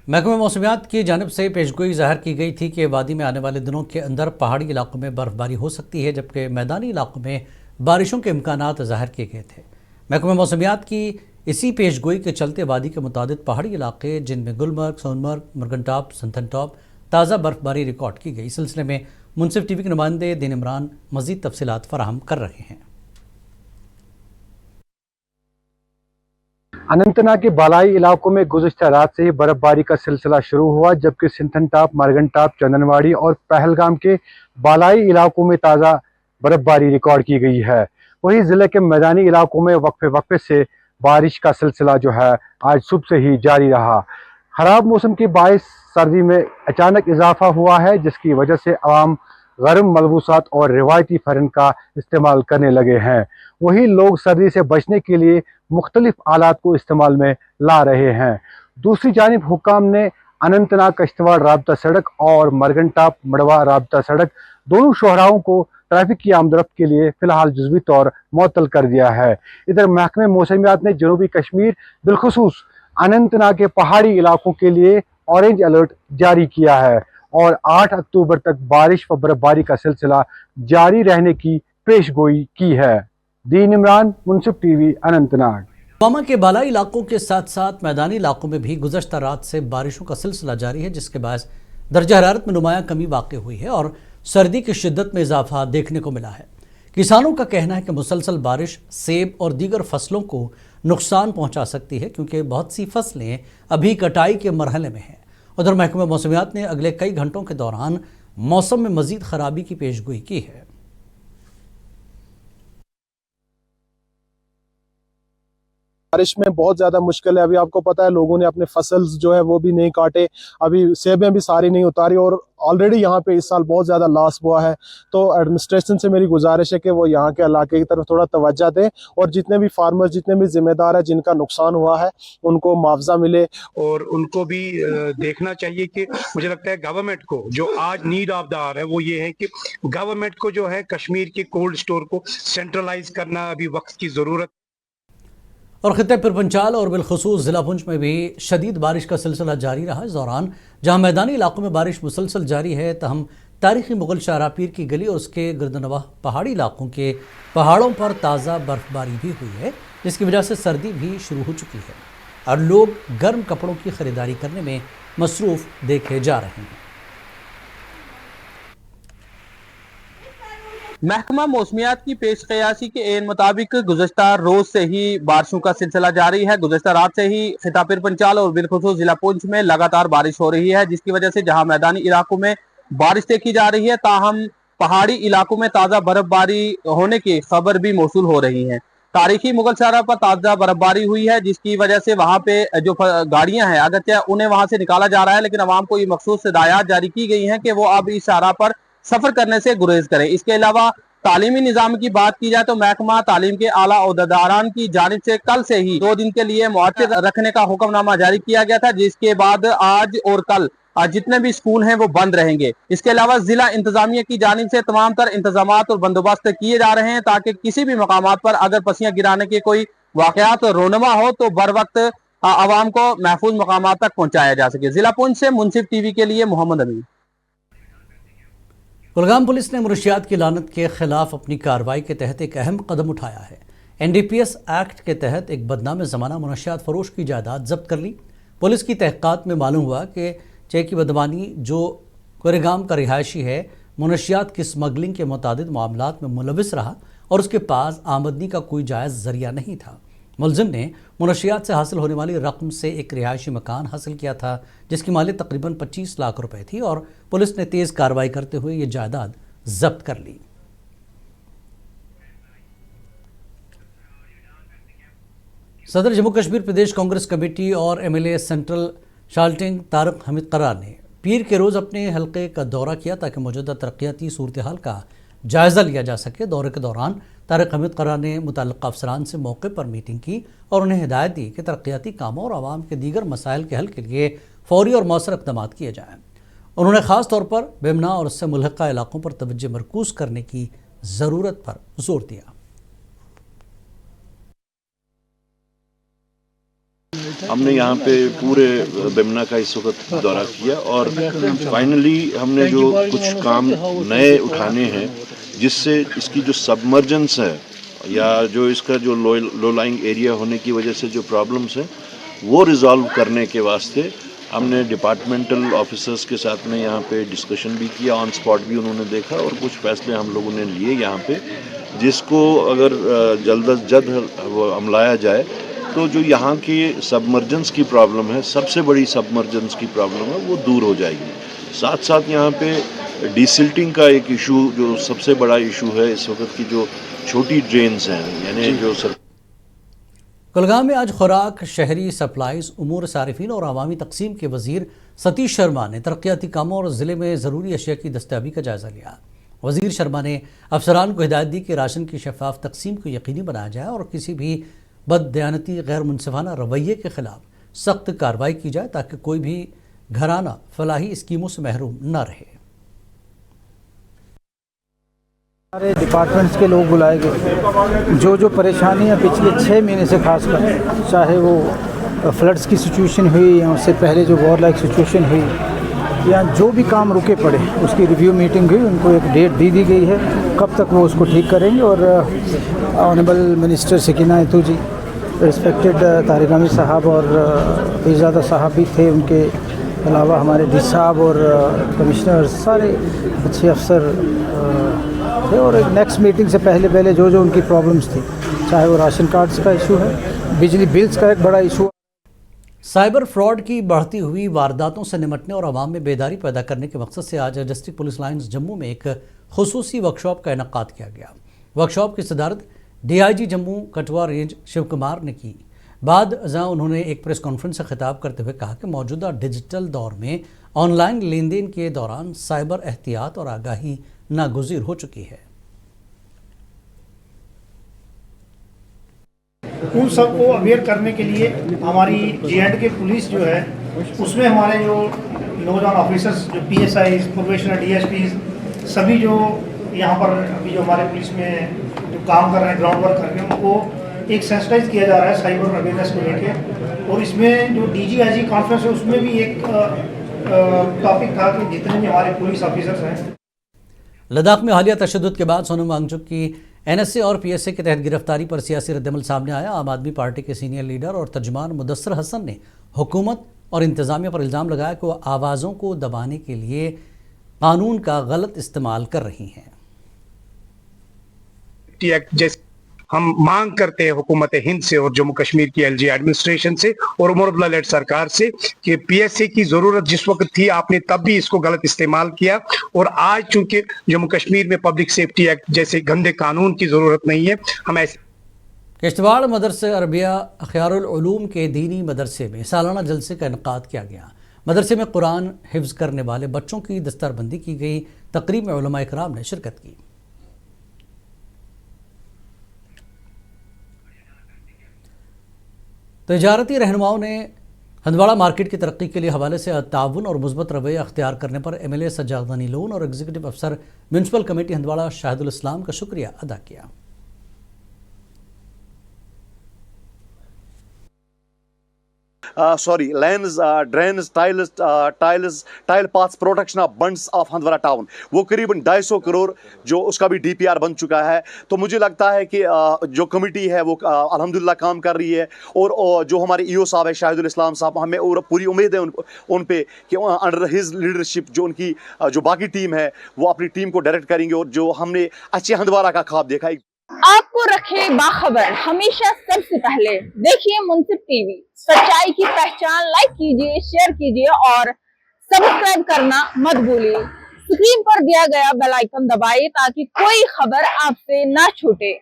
محکمہ موسمیات کی جانب سے پیشگوئی ظاہر کی گئی تھی کہ وادی میں آنے والے دنوں کے اندر پہاڑی علاقوں میں برف باری ہو سکتی ہے، جبکہ میدانی علاقوں میں بارشوں کے امکانات ظاہر کیے گئے تھے۔ محکمہ موسمیات کی اسی پیشگوئی کے چلتے وادی کے متعدد پہاڑی علاقے جن میں گلمرگ، سونمرگ، مرگن ٹاپ، سنتھن ٹاپ تازہ برف باری ریکارڈ کی گئی۔ اس سلسلے میں منصف ٹی وی کے نمائندے دین عمران مزید تفصیلات فراہم کر رہے ہیں۔ اننت ناگ کے بالائی علاقوں میں گزشتہ رات سے ہی برف باری کا سلسلہ شروع ہوا، جبکہ سنتھن ٹاپ، مرگن ٹاپ، چندنواڑی اور پہلگام کے بالائی علاقوں میں تازہ برف باری ریکارڈ کی گئی ہے۔ وہیں ضلع کے میدانی علاقوں میں وقفے وقفے سے بارش کا سلسلہ جو ہے آج صبح سے ہی جاری رہا۔ خراب موسم کے باعث سردی میں اچانک اضافہ ہوا ہے، جس کی وجہ سے عوام گرم ملبوسات اور روایتی فرن کا استعمال کرنے لگے ہیں۔ وہی لوگ سردی سے بچنے کے لیے مختلف آلات کو استعمال میں لا رہے ہیں۔ دوسری جانب حکام نے اننت ناگ کشتواڑ رابطہ سڑک اور مرگن ٹاپ مڑوا رابطہ سڑک دونوں شاہراہوں کو ٹریفک کی آمد و رفت کے لیے فی الحال جزوی طور معطل کر دیا ہے۔ ادھر محکمہ موسمیات نے جنوبی کشمیر بالخصوص اننت ناگ کے پہاڑی علاقوں کے لیے اورنج الرٹ جاری کیا ہے اور 8 اکتوبر تک بارش و برف باری کا سلسلہ جاری رہنے کی پیش گوئی کی ہے۔ دین عمران، منصف ٹی وی، اننت ناگ۔ پلوامہ کے بالائی علاقوں کے ساتھ ساتھ میدانی علاقوں میں بھی گزشتہ رات سے بارشوں کا سلسلہ جاری ہے، جس کے باعث درجہ حرارت میں نمایاں کمی واقع ہوئی ہے اور سردی کی شدت میں اضافہ دیکھنے کو ملا ہے۔ کسانوں کا کہنا ہے کہ مسلسل بارش سیب اور دیگر فصلوں کو نقصان پہنچا سکتی ہے، کیونکہ بہت سی فصلیں ابھی کٹائی کے مرحلے میں ہیں۔ ادھر محکمہ موسمیات نے اگلے کئی گھنٹوں کے دوران موسم میں مزید خرابی کی پیشگوئی کی ہے۔ بارش میں بہت زیادہ مشکل ہے۔ ابھی آپ کو پتہ ہے لوگوں نے اپنے فصل جو ہے وہ بھی نہیں کاٹے، ابھی سیبیں بھی ساری نہیں اتاری اور آلریڈی یہاں پہ اس سال بہت زیادہ لاس ہوا ہے۔ تو ایڈمنسٹریشن سے میری گزارش ہے کہ وہ یہاں کے علاقے کی طرف تھوڑا توجہ دیں اور جتنے بھی فارمر، جتنے بھی ذمہ دار ہیں جن کا نقصان ہوا ہے ان کو معاوضہ ملے، اور ان کو بھی دیکھنا چاہیے کہ مجھے لگتا ہے گورنمنٹ کو جو آج نیڈ آف دا آور ہے وہ یہ ہے کہ گورنمنٹ کو جو ہے کشمیر کے کولڈ سٹور کو سینٹرلائز کرنا ابھی وقت کی ضرورت۔ اور خطہ پرپنچال اور بالخصوص ضلع پونچھ میں بھی شدید بارش کا سلسلہ جاری رہا۔ اس دوران جہاں میدانی علاقوں میں بارش مسلسل جاری ہے، تاہم تاریخی مغل شاہراہ پیر کی گلی اور اس کے گردنواح پہاڑی علاقوں کے پہاڑوں پر تازہ برف باری بھی ہوئی ہے، جس کی وجہ سے سردی بھی شروع ہو چکی ہے اور لوگ گرم کپڑوں کی خریداری کرنے میں مصروف دیکھے جا رہے ہیں۔ محکمہ موسمیات کی پیش قیاسی کے عین مطابق گزشتہ روز سے ہی بارشوں کا سلسلہ جاری ہے۔ گزشتہ رات سے ہی خطہ پرپنچال اور بالخصوص ضلع پونچھ میں لگاتار بارش ہو رہی ہے، جس کی وجہ سے جہاں میدانی علاقوں میں بارش دیکھی جا رہی ہے، تاہم پہاڑی علاقوں میں تازہ برف باری ہونے کی خبر بھی موصول ہو رہی ہے۔ تاریخی مغل شاہراہ پر تازہ برف باری ہوئی ہے، جس کی وجہ سے وہاں پہ جو گاڑیاں ہیں اگرچہ انہیں وہاں سے نکالا جا رہا ہے، لیکن عوام کو یہ مخصوص ہدایات جاری کی گئی ہیں کہ وہ اب اس شاہراہ پر سفر کرنے سے گریز کریں۔ اس کے علاوہ تعلیمی نظام کی بات کی جائے تو محکمہ تعلیم کے اعلیٰ عہدیداران کی جانب سے کل سے ہی 2 دن کے لیے معطل رکھنے کا حکم نامہ جاری کیا گیا تھا، جس کے بعد آج اور کل جتنے بھی اسکول ہیں وہ بند رہیں گے۔ اس کے علاوہ ضلع انتظامیہ کی جانب سے تمام تر انتظامات اور بندوبست کیے جا رہے ہیں تاکہ کسی بھی مقامات پر اگر پسیاں گرانے کے کوئی واقعات رونما ہو تو بر وقت عوام کو محفوظ مقامات تک پہنچایا جا سکے۔ ضلع پونچھ سے منصف ٹی وی کے لیے محمد امین۔ کلگام پولیس نے منشیات کی لعنت کے خلاف اپنی کارروائی کے تحت ایک اہم قدم اٹھایا ہے۔ NDPS ایکٹ کے تحت ایک بدنام زمانہ منشیات فروش کی جائیداد ضبط کر لی۔ پولیس کی تحقیقات میں معلوم ہوا کہ چیکی بدوانی جو کوریگام کا رہائشی ہے، منشیات کی سمگلنگ کے متعدد معاملات میں ملوث رہا اور اس کے پاس آمدنی کا کوئی جائز ذریعہ نہیں تھا۔ ملزم نے منشیات سے حاصل ہونے والی رقم سے ایک رہائشی مکان حاصل کیا تھا، جس کی مالیت تقریباً 25 لاکھ روپے تھی، اور پولیس نے تیز کارروائی کرتے ہوئے یہ جائیداد ضبط کر لی۔ صدر جموں کشمیر پردیش کانگریس کمیٹی اور MLA سینٹرل شالٹنگ طارق حمید قرار نے پیر کے روز اپنے حلقے کا دورہ کیا تاکہ موجودہ ترقیاتی صورتحال کا جائزہ لیا جا سکے۔ دورے کے دوران طارق حمید قرار نے متعلقہ افسران سے موقع پر میٹنگ کی اور انہیں ہدایت دی کہ ترقیاتی کاموں اور عوام کے دیگر مسائل کے حل کے لیے فوری اور مؤثر اقدامات کیے جائیں۔ انہوں نے خاص طور پر بیمنا اور اس سے ملحقہ علاقوں پر توجہ مرکوز کرنے کی ضرورت پر زور دیا۔ ہم نے یہاں پہ پورے بیمنا کا اس وقت دورہ کیا اور فائنلی ہم نے جو کچھ کام نئے اٹھانے ہیں جس سے اس کی جو سبمرجنس ہے یا جو اس کا جو لو لائنگ ایریا ہونے کی وجہ سے جو پرابلمس ہیں وہ ریزالو کرنے کے واسطے ہم نے ڈپارٹمنٹل آفیسرز کے ساتھ میں یہاں پہ ڈسکشن بھی کیا، آن سپاٹ بھی انہوں نے دیکھا اور کچھ فیصلے ہم لوگوں نے لیے یہاں پہ، جس کو اگر جلد از جلد وہ عملایا جائے تو جو یہاں کی سبمرجنس کی پرابلم ہے، سب سے بڑی سبمرجنس کی پرابلم ہے، وہ دور ہو جائے گی۔ ساتھ ساتھ یہاں پہ ڈیسلٹنگ کا ایک ایشو جو سب سے بڑا ایشو ہے اس وقت کی، جو چھوٹی ڈرینز ہیں یعنی جو کلگام میں آج خوراک، شہری سپلائز، امور صارفین اور عوامی تقسیم کے وزیر ستیش شرما نے ترقیاتی کاموں اور ضلع میں ضروری اشیاء کی دستیابی کا جائزہ لیا۔ وزیر شرما نے افسران کو ہدایت دی کہ راشن کی شفاف تقسیم کو یقینی بنایا جائے اور کسی بھی بددیانتی، غیر منصفانہ رویے کے خلاف سخت کارروائی کی جائے تاکہ کوئی بھی گھرانہ فلاحی اسکیموں سے محروم نہ رہے۔ سارے ڈپارٹمنٹس کے لوگ بلائے گئے، جو پریشانیاں پچھلے 6 مہینے سے خاص کر، چاہے وہ فلڈز کی سچویشن ہوئی یا اس سے پہلے جو وار لائک سچویشن ہوئی یا جو بھی کام رکے پڑے، اس کی ریویو میٹنگ ہوئی، ان کو ایک ڈیٹ دی گئی ہے کب تک وہ اس کو ٹھیک کریں گے۔ اور آنریبل منسٹر سکینہ ایتو جی، رسپیکٹڈ طارق حامد صاحب اور پیرزادہ صاحب بھی تھے، ان کے علاوہ ہمارے ڈی صاحب اور کمشنر، سارے اچھے افسر تھے۔ اور ایک نیکسٹ میٹنگ سے پہلے جو ان کی پرابلمس تھی، چاہے وہ راشن کارڈز کا ایشو ہے، بجلی بلز کا ایک بڑا ایشو ہے۔ سائبر فراڈ کی بڑھتی ہوئی وارداتوں سے نمٹنے اور عوام میں بیداری پیدا کرنے کے مقصد سے آج ڈسٹرکٹ پولیس لائنز جموں میں ایک خصوصی ورکشاپ کا انعقاد کیا گیا۔ ورکشاپ کی صدارت D I G Jammu Kathua range Shiv Kumar نے کی۔ بعد ازاں انہوں نے ایک پریس کانفرنس سے خطاب کرتے ہوئے کہا کہ موجودہ ڈیجیٹل دور میں آن لائن لین دین کے دوران سائبر احتیاط اور آگاہی ناگزیر ہو چکی ہے۔ ان سب کو اویئر کرنے کے لیے ہماری جے اینڈ کے پولیس جو ہے، اس میں ہمارے جو نوجوان آفیسرز، جو P S Is, probationer, D S Ps, سبھی جو یہاں پر ابھی جو ہمارے پولیس میں جو کام کر رہے ہیں، گراؤنڈ ورک کر کے، ان کو ایک سینسٹائز کیا جا رہا ہے سائبر اویئرنیس کو لے کے۔ اور اس میں جو ڈی جی آئی جی کانفرنس ہے، اس میں بھی ایک ٹاپک تھا کہ جتنے بھی ہمارے پولیس آفیسرز ہیں۔ لداخ میں حالیہ تشدد کے بعد سونم وانگچک کی این ایس اے اور پی ایس اے کے تحت گرفتاری پر سیاسی ردعمل سامنے آیا۔ عام آدمی پارٹی کے سینئر لیڈر اور ترجمان مدثر حسن نے حکومت اور انتظامیہ پر الزام لگایا کہ وہ آوازوں کو دبانے کے لیے قانون کا غلط استعمال کر رہی ہیں۔ جیسے ہم مانگ کرتے ہیں حکومت ہند سے اور جموں کشمیر کی ایل جی ایڈمنسٹریشن سے اور عمر عبداللہ لیڈ سرکار سے کہ پی ایس اے کی ضرورت جس وقت تھی، آپ نے تب بھی اس کو غلط استعمال کیا، اور آج چونکہ جموں کشمیر میں پبلک سیفٹی ایکٹ جیسے گندے قانون کی ضرورت نہیں ہے، ہم ایسے کشتواڑ مدرسہ عربیہ اخیار العلوم کے دینی مدرسے میں سالانہ جلسے کا انعقاد کیا گیا۔ مدرسے میں قرآن حفظ کرنے والے بچوں کی دستار بندی کی گئی۔ تقریب میں علماء اکرام نے شرکت کی۔ تجارتی رہنماؤں نے ہندواڑہ مارکیٹ کی ترقی کے لیے حوالے سے تعاون اور مثبت رویہ اختیار کرنے پر M L A Sajjad Ghani Lone اور ایگزیکٹو افسر میونسپل کمیٹی ہندواڑہ شاہد الاسلام کا شکریہ ادا کیا۔ Lanes, drains, tile paths, protection of bunds of Handwara town, وہ قریباً 250 کروڑ جو اس کا بھی ڈی پی آر بن چکا ہے۔ تو مجھے لگتا ہے کہ جو کمیٹی ہے وہ الحمدللہ کام کر رہی ہے، اور جو ہمارے ای او صاحب ہے شاہد الاسلام صاحب، ہمیں اور پوری امید ہے ان پہ کہ انڈر ہز لیڈرشپ جو ان کی جو باقی ٹیم ہے وہ اپنی ٹیم کو ڈائریکٹ کریں گے، اور جو ہم نے اچھے ہندوارہ کا خواب دیکھا ہے۔ آپ کو رکھے باخبر ہمیشہ سب سے پہلے دیکھیے منصف ٹی وی، سچائی کی پہچان، لائک کیجیے، شیئر کیجیے اور سبسکرائب کرنا مت بھولیے۔ اسکرین پر دیا گیا بیل آئیکن دبائیے تاکہ کوئی خبر آپ سے نہ چھوٹے۔